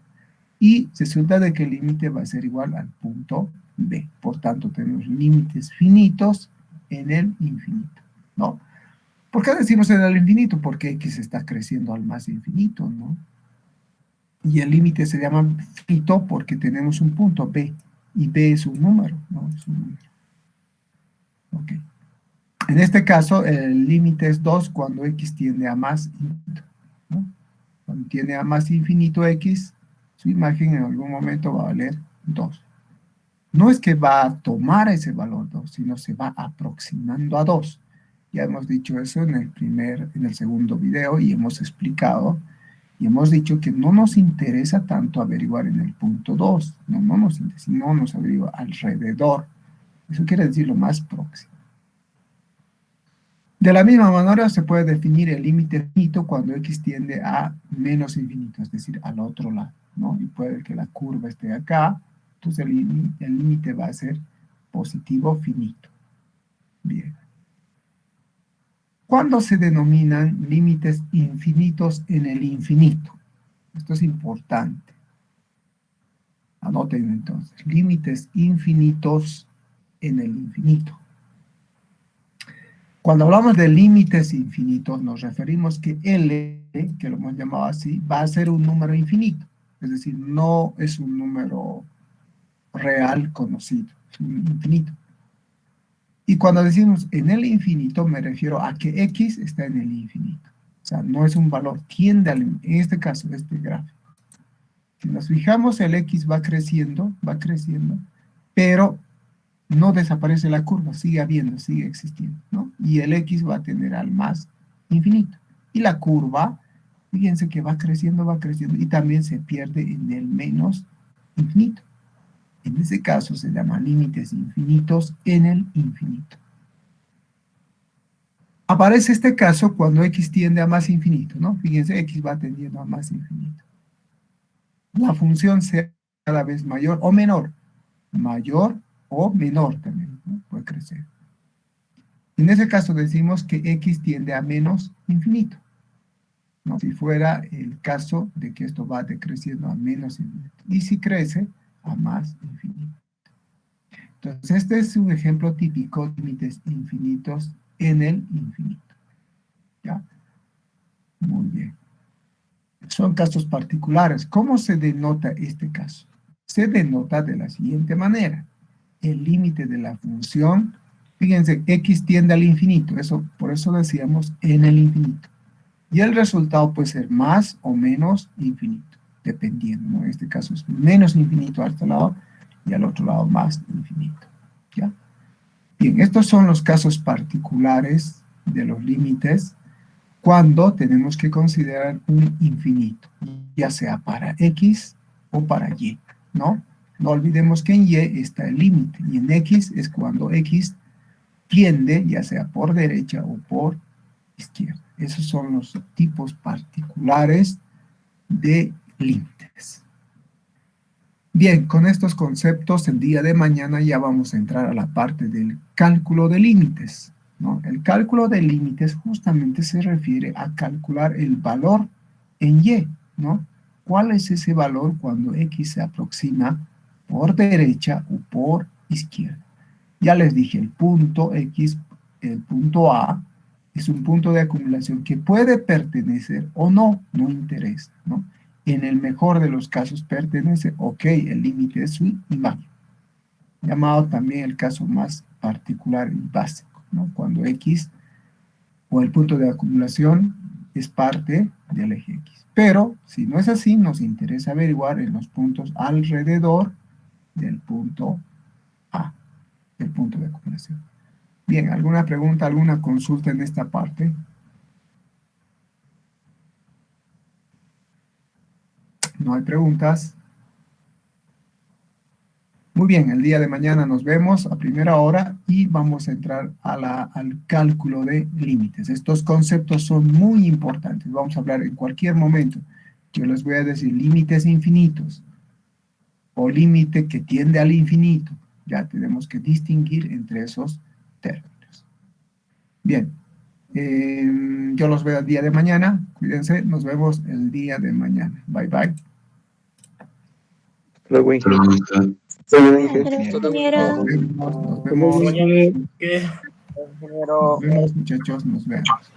y resulta de que el límite va a ser igual al punto b. Por tanto, tenemos límites finitos en el infinito, ¿no? ¿Por qué decimos en el infinito? Porque x está creciendo al más infinito, ¿no? Y el límite se llama finito porque tenemos un punto b, y b es un número, ¿no? Es un número. Ok. En este caso, el límite es 2 cuando x tiende a más infinito, ¿no? Cuando tiende a más infinito x, su imagen en algún momento va a valer 2. No es que va a tomar ese valor 2, sino se va aproximando a 2. Ya hemos dicho eso en el segundo video y hemos explicado y hemos dicho que no nos interesa tanto averiguar en el punto 2, no nos interesa, sino nos averigua alrededor. Eso quiere decir lo más próximo. De la misma manera se puede definir el límite finito cuando x tiende a menos infinito, es decir, al otro lado, ¿no? Y puede que la curva esté acá, entonces el límite va a ser positivo finito. Bien. ¿Cuándo se denominan límites infinitos en el infinito? Esto es importante. Anoten entonces, límites infinitos en el infinito. Cuando hablamos de límites infinitos, nos referimos que L, que lo hemos llamado así, va a ser un número infinito. Es decir, no es un número real conocido, es un infinito. Y cuando decimos en el infinito, me refiero a que x está en el infinito. O sea, no es un valor, tiende al, en este caso, este gráfico. Si nos fijamos, el x va creciendo, pero no desaparece la curva, sigue habiendo, sigue existiendo, ¿no? Y el x va a tender al más infinito. Y la curva, fíjense que va creciendo, y también se pierde en el menos infinito. En ese caso se llama límites infinitos en el infinito. Aparece este caso cuando x tiende a más infinito, ¿no? Fíjense, x va tendiendo a más infinito. La función sea cada vez mayor o menor también, ¿no? Puede crecer. En ese caso decimos que x tiende a menos infinito, ¿no? Si fuera el caso de que esto va decreciendo a menos infinito. Y si crece, a más infinito. Entonces, este es un ejemplo típico de límites infinitos en el infinito. ¿Ya? Muy bien. Son casos particulares. ¿Cómo se denota este caso? Se denota de la siguiente manera. El límite de la función, fíjense, x tiende al infinito, por eso decíamos en el infinito. Y el resultado puede ser más o menos infinito, dependiendo, ¿no? En este caso es menos infinito a este lado y al otro lado más infinito. ¿Ya? Bien, estos son los casos particulares de los límites cuando tenemos que considerar un infinito, ya sea para x o para y, ¿no? No olvidemos que en y está el límite, y en x es cuando x tiende, ya sea por derecha o por izquierda. Esos son los tipos particulares de límites. Bien, con estos conceptos, el día de mañana ya vamos a entrar a la parte del cálculo de límites, ¿no? El cálculo de límites justamente se refiere a calcular el valor en y, ¿no? ¿Cuál es ese valor cuando x se aproxima por derecha o por izquierda? Ya les dije, el punto x, el punto A, es un punto de acumulación que puede pertenecer o no, no interesa, ¿no? En el mejor de los casos pertenece, ok, el límite es su imagen. Llamado también el caso más particular y básico, ¿no? Cuando x o el punto de acumulación es parte del eje x. Pero, si no es así, nos interesa averiguar en los puntos alrededor del punto A, el punto de acumulación. Bien, ¿alguna pregunta, alguna consulta en esta parte? No hay preguntas. Muy bien, el día de mañana nos vemos a primera hora y vamos a entrar al cálculo de límites. Estos conceptos son muy importantes. Vamos a hablar en cualquier momento. Yo les voy a decir límites infinitos o límite que tiende al infinito. Ya tenemos que distinguir entre esos términos. Bien, yo los veo el día de mañana. Cuídense, nos vemos el día de mañana. Bye, bye. Luego, Hasta luego, Mister. Ingeniero. Nos vemos, muchachos, nos vemos.